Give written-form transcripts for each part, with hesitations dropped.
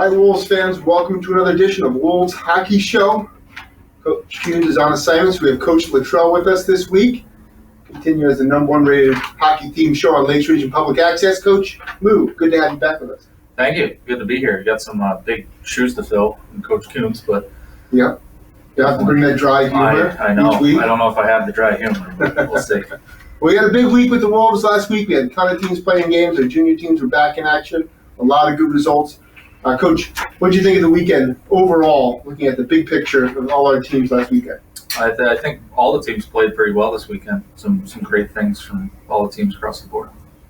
All right, Wolves fans, welcome to another edition of Wolves Hockey Show. Coach Hughes is on assignment, so we have Coach Luttrell with us this week. Continue as the #1 rated hockey-themed show on Lakes Region Public Access. Coach Moo, good to have you back with us. Thank you. Good to be here. You got some big shoes to fill from Coach Coombs, but yeah, you have to bring that dry humor I know. each week. I don't know if I have the dry humor, but we'll see. We had a big week with the Wolves last week. We had a ton of teams playing games. Our junior teams were back in action. A lot of good results. Coach, what did you think of the weekend overall, looking at the big picture of all our teams last weekend? I think all the teams played pretty well this weekend. Some great things from all the teams across the board.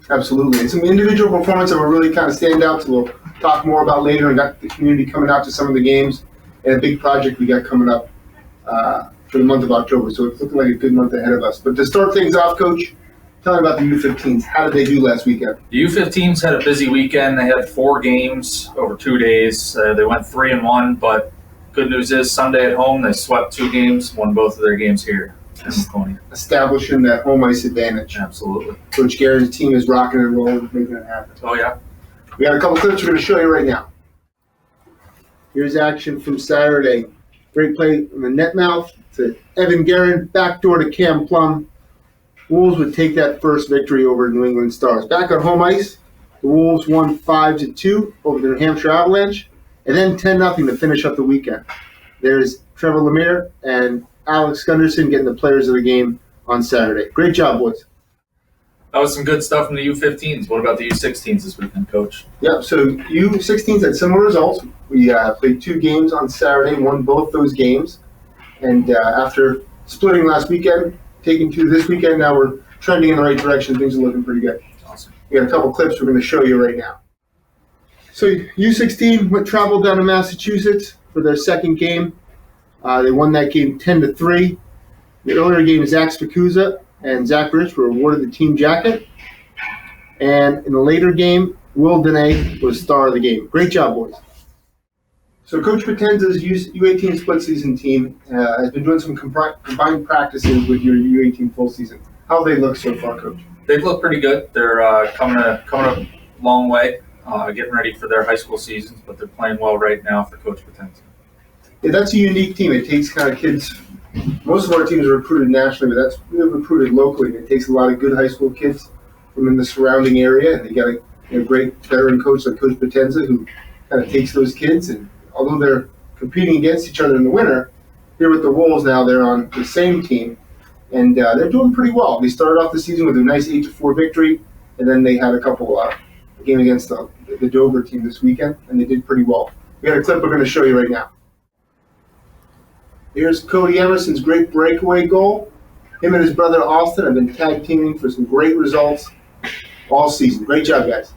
Absolutely. And some individual performances that were really kind of stand out, so we'll talk more about later, and got the community coming out to some of the games, and a big project we got coming up for the month of October. So it's looking like a good month ahead of us. But to start things off, Coach, tell me about the U15s. How did they do last weekend? The U15s had a busy weekend. They had 4 games over 2 days. They went 3-1, but good news is Sunday at home they swept 2 games, won both of their games here in Laconia. Establishing that home ice advantage. Absolutely. Coach Garen's team is rocking and rolling, making it happen. Oh, yeah. We got a couple clips we're going to show you right now. Here's action from Saturday. Great play from the net mouth to Evan Guerin, backdoor to Cam Plum. Wolves would take that first victory over New England Stars. Back on home ice, the Wolves won 5-2 over the New Hampshire Avalanche, and then 10-0 to finish up the weekend. There's Trevor Lemire and Alex Gunderson getting the players of the game on Saturday. Great job, boys. That was some good stuff from the U15s. What about the U16s this weekend, Coach? Yep, so U16s had similar results. We played 2 games on Saturday, won both those games. And after splitting last weekend, taking 2 this weekend, now we're trending in the right direction. Things are looking pretty good. Awesome. We got a couple clips we're going to show you right now. So U16 traveled down to Massachusetts for their second game. They won that game 10-3. The earlier game, Zach Spikuza and Zach Rich were awarded the team jacket. And in the later game, Will Dene was star of the game. Great job, boys. So Coach Potenza's U18 split season team has been doing some combined practices with your U18 full season. How have they look so far, Coach? They've looked pretty good. They're coming a long way, getting ready for their high school seasons, but they're playing well right now for Coach Potenza. Yeah, that's a unique team. It takes kind of kids. Most of our teams are recruited nationally, but we're recruited locally. It takes a lot of good high school kids from in the surrounding area, and they got a great veteran coach like Coach Potenza who kind of takes those kids, and although they're competing against each other in the winter, here with the Wolves now, they're on the same team, and they're doing pretty well. They started off the season with a nice 8-4 victory, and then they had a couple game against the Dover team this weekend, and they did pretty well. We got a clip we're going to show you right now. Here's Cody Emerson's great breakaway goal. Him and his brother Austin have been tag teaming for some great results all season. Great job, guys.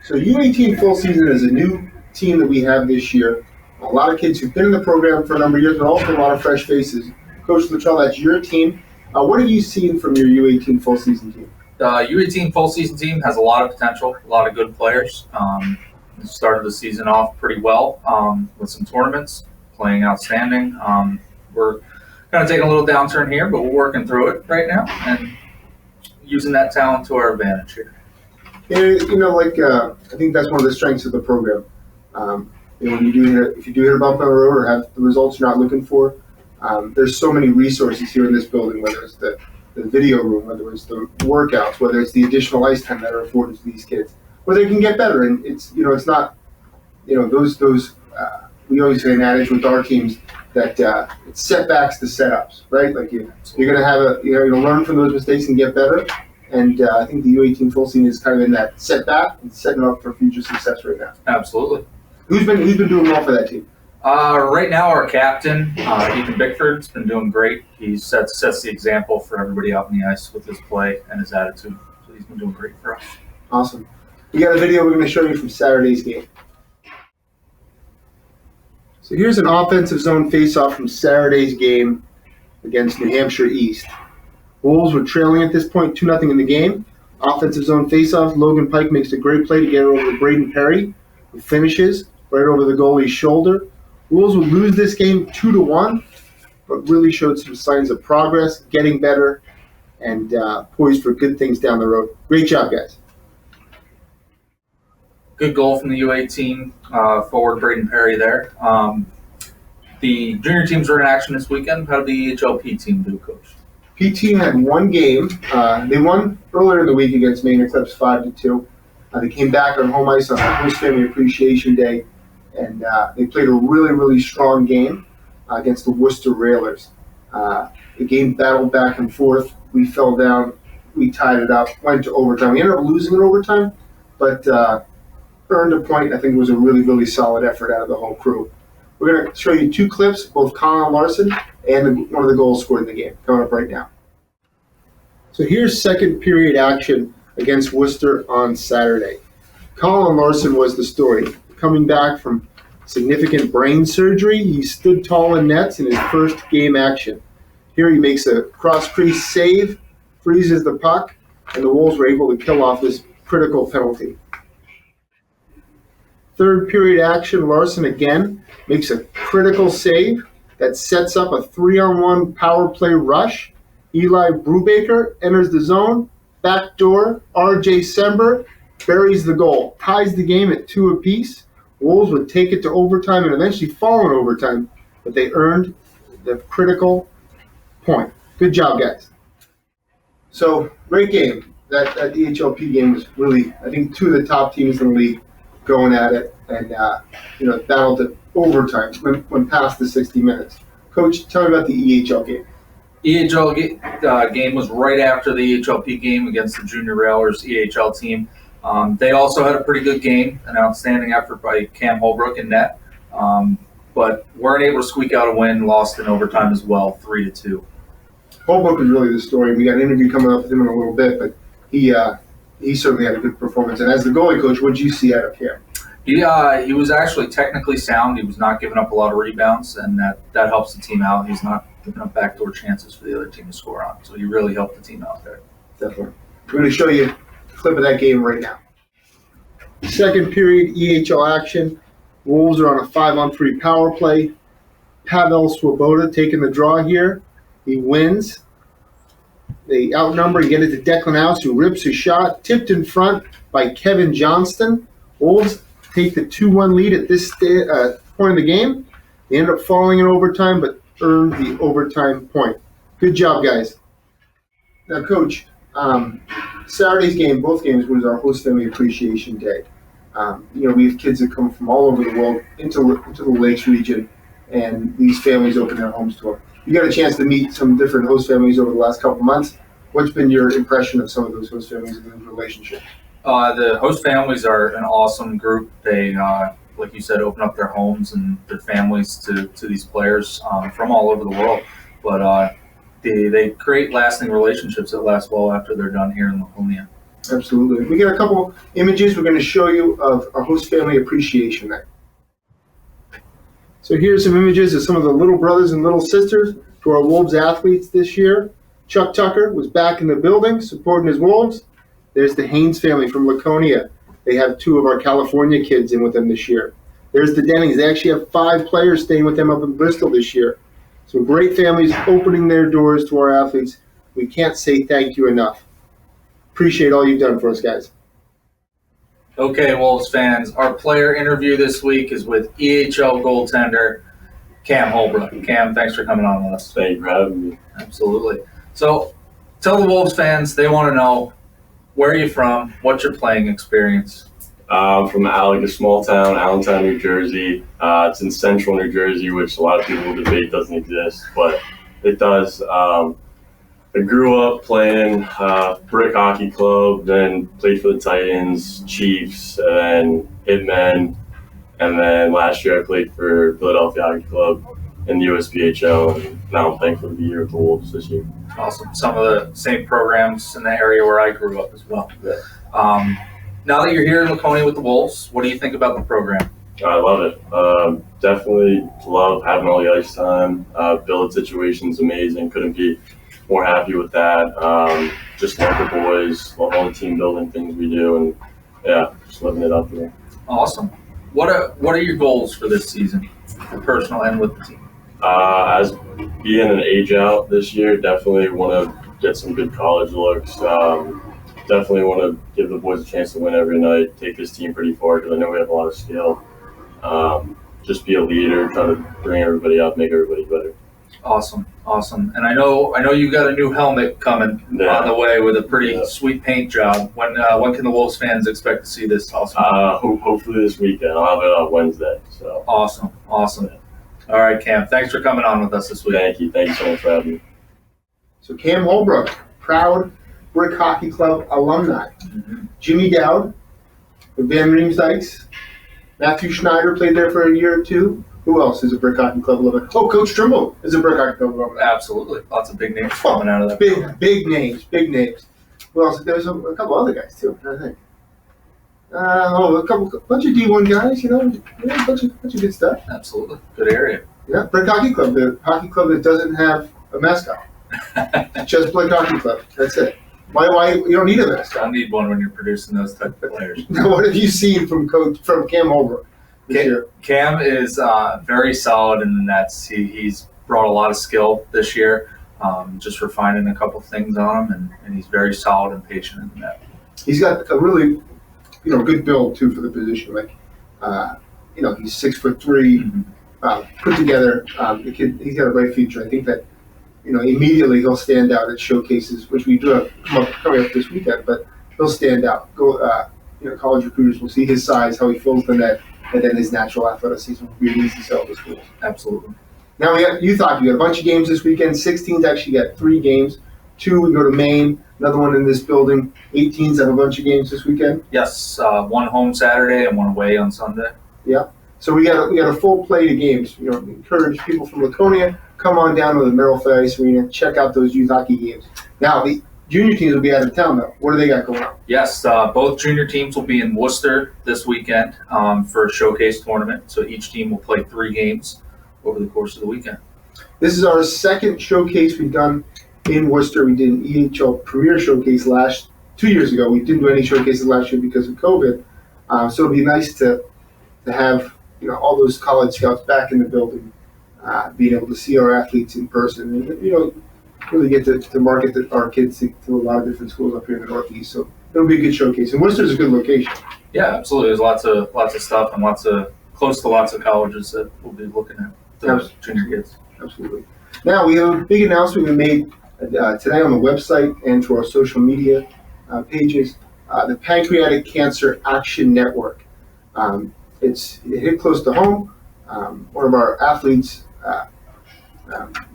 So U18 full season is a new team that we have this year. A lot of kids who've been in the program for a number of years, but also a lot of fresh faces. Coach Luttrell, that's your team. What have you seen from your U18 full season team? The U18 full season team has a lot of potential, a lot of good players. Started the season off pretty well with some tournaments, playing outstanding. We're kind of taking a little downturn here, but we're working through it right now and using that talent to our advantage here. I think that's one of the strengths of the program. When if you do hit a bump on the road or have the results you're not looking for, there's so many resources here in this building, whether it's the video room, whether it's the workouts, whether it's the additional ice time that are afforded to these kids, where they can get better. And it's not, those we always say an adage with our teams that it's setbacks to setups, right? Like you're going to have you'll learn from those mistakes and get better. And I think the U18 full season is kind of in that setback and setting them up for future success right now. Absolutely. Who's been doing well for that team? Right now, our captain, Ethan Bickford's been doing great. He sets the example for everybody out on the ice with his play and his attitude. So he's been doing great for us. Awesome. We got a video we're going to show you from Saturday's game. So here's an offensive zone faceoff from Saturday's game against New Hampshire East. Wolves were trailing at this point 2-0 in the game. Offensive zone faceoff. Logan Pike makes a great play to get it over to Braden Perry, who finishes right over the goalie's shoulder. Wolves would lose this game 2-1, but really showed some signs of progress, getting better, and poised for good things down the road. Great job, guys. Good goal from the U18 forward Braden Perry there. The junior teams are in action this weekend. How did the EHLP team do, Coach? P team had one game. They won earlier in the week against Maine Eclipse 5-2. They came back on home ice on Host Family Appreciation Day, and they played a really, really strong game against the Worcester Railers. The game battled back and forth. We fell down. We tied it up. Went to overtime. We ended up losing in overtime, but earned a point. I think it was a really, really solid effort out of the whole crew. We're going to show you two clips, both Colin Larson and one of the goals scored in the game, coming up right now. So here's second period action against Worcester on Saturday. Colin Larson was the story. Coming back from significant brain surgery, he stood tall in nets in his first game action. Here he makes a cross-crease save, freezes the puck, and the Wolves were able to kill off this critical penalty. Third period action, Larson again makes a critical save that sets up a 3-on-1 power play rush. Eli Brubaker enters the zone, backdoor, R.J. Sember buries the goal, ties the game at 2 apiece. Wolves would take it to overtime and eventually fall in overtime, but they earned the critical point. Good job, guys. So, great game. That EHLP game was really, I think, two of the top teams in the league going at it, and battled it overtime when past the 60 minutes. Coach, tell me about the EHL game. EHL game was right after the EHLP game against the Junior Railers EHL team. They also had a pretty good game, an outstanding effort by Cam Holbrook in net, but weren't able to squeak out a win, lost in overtime as well, 3-2. Holbrook is really the story. We got an interview coming up with him in a little bit, but he certainly had a good performance. And as the goalie coach, what did you see out of Cam? He was actually technically sound. He was not giving up a lot of rebounds, and that helps the team out. He's not giving up backdoor chances for the other team to score on. So he really helped the team out there. Definitely. We're going to show you a clip of that game right now. Second period EHL action. Wolves are on a 5-on-3 power play. Pavel Swoboda taking the draw here. He wins. They outnumber and get it to Declan House, who rips a shot, tipped in front by Kevin Johnston. Wolves take the 2-1 lead at this point in the game. They end up falling in overtime, but earned the overtime point. Good job, guys. Now, Coach, Saturday's game, both games, was our Host Family Appreciation Day. We have kids that come from all over the world into the Lakes region, and these families open their homes to them. You got a chance to meet some different host families over the last couple of months. What's been your impression of some of those host families and those relationships? The host families are an awesome group. They, like you said, open up their homes and their families to these players from all over the world. But they create lasting relationships that last well after they're done here in Laconia. Absolutely. We got a couple images we're going to show you of our Host Family Appreciation Night. So here's some images of some of the little brothers and little sisters to our Wolves athletes this year. Chuck Tucker was back in the building supporting his Wolves. There's the Haynes family from Laconia. They have 2 of our California kids in with them this year. There's the Dennings. They actually have 5 players staying with them up in Bristol this year. So great families opening their doors to our athletes. We can't say thank you enough. Appreciate all you've done for us, guys. Okay, Wolves fans, our player interview this week is with EHL goaltender Cam Holbrook. Cam, thanks for coming on with us. Thank you for having me. Absolutely. So tell the Wolves fans, they want to know, where are you from? What's your playing experience? I'm from a small town, Allentown, New Jersey. It's in central New Jersey, which a lot of people debate doesn't exist, but it does. I grew up playing Brick Hockey Club, then played for the Titans, Chiefs, and Hitmen. And then last year I played for Philadelphia Hockey Club in the USPHL, and now I'm thankful to be here with the Wolves this year. Awesome. Some of the same programs in the area where I grew up as well. Now that you're here in Laconia with the Wolves, what do you think about the program? I love it. Definitely love having all the ice time. Build situation's amazing. Couldn't be more happy with that. Just love the boys, love all the team building things we do, and yeah, just living it up here. Awesome. What are your goals for this season, personal and with the team? As being an age out this year, definitely want to get some good college looks. definitely want to give the boys a chance to win every night, take this team pretty far because I know we have a lot of skill. Just be a leader, try to bring everybody up, make everybody better. Awesome. And I know you got a new helmet coming on the way with a pretty sweet paint job. When can the Wolves fans expect to see this? Awesome. Hopefully this weekend. I'll have it on Wednesday. So awesome. Yeah. All right, Cam. Thanks for coming on with us this week. Thank you so much for having me. So Cam Holbrook, proud Brick Hockey Club alumni. Mm-hmm. Jimmy Dowd, Van Riemsdykes, Matthew Schneider played there for a year or two. Who else is a Brick Hockey Club alumni? Oh, Coach Trimble is a Brick Hockey Club alumni. Absolutely. Lots of big names coming out of that. Big names. Who else? There's a couple other guys too, I think. Bunch of D1 guys, a bunch of good stuff. Absolutely. Good area. Yeah, Brick Hockey Club, the hockey club that doesn't have a mascot. It's just Brick Hockey Club. That's it. Why you don't need a mascot? I'll need one when you're producing those type of players. Now, what have you seen from Cam Holbrook this year? Cam is very solid in the nets. He's brought a lot of skill this year. Just refining a couple things on him, and he's very solid and patient in the net. He's got a really, good build too for the position. Like, he's 6'3", Mm-hmm. Put together. The kid, he's got a bright future. I think that, immediately he'll stand out at showcases, which we do have coming up this weekend. But he'll stand out. College recruiters will see his size, how he fills the net, and then his natural athleticism will be an easy sell to schools. Absolutely. Now we have youth hockey. We got a bunch of games this weekend. 16s actually got 3 games. 2 we go to Maine. Another one in this building. 18s have a bunch of games this weekend. Yes, one home Saturday and one away on Sunday. Yeah. So we got a full plate of games. Encourage people from Laconia, come on down to the Merrill Fair Ice Arena, check out those youth hockey games. Now the junior teams will be out of town though. What do they got going on? Yes, both junior teams will be in Worcester this weekend for a showcase tournament. So each team will play 3 games over the course of the weekend. This is our second showcase we've done in Worcester. We did an EHL Premier Showcase 2 years ago. We didn't do any showcases last year because of COVID. So it'd be nice to have all those college scouts back in the building, being able to see our athletes in person, and really get to market our kids to a lot of different schools up here in the Northeast. So it'll be a good showcase, and Worcester's a good location. Yeah, absolutely. There's lots of stuff and close to lots of colleges that we'll be looking at those junior kids. Absolutely. Now we have a big announcement we made today on the website and to our social media pages. The Pancreatic Cancer Action Network. It hit close to home. One of our athletes,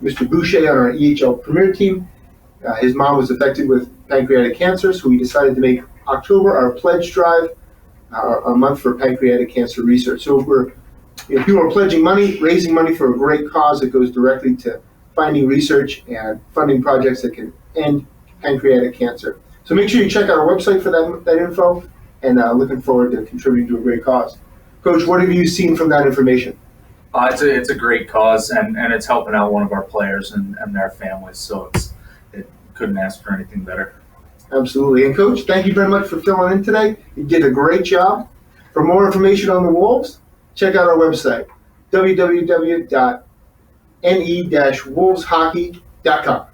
Mr. Boucher on our EHL Premier team, his mom was affected with pancreatic cancer, so we decided to make October our pledge drive, our month for pancreatic cancer research. So people are pledging money, raising money for a great cause that goes directly to finding research and funding projects that can end pancreatic cancer. So make sure you check out our website for that info, and looking forward to contributing to a great cause. Coach, what have you seen from that information? It's a great cause, and it's helping out one of our players and their families. So it couldn't ask for anything better. Absolutely. And Coach, thank you very much for filling in today. You did a great job. For more information on the Wolves, check out our website, www.ne-wolveshockey.com.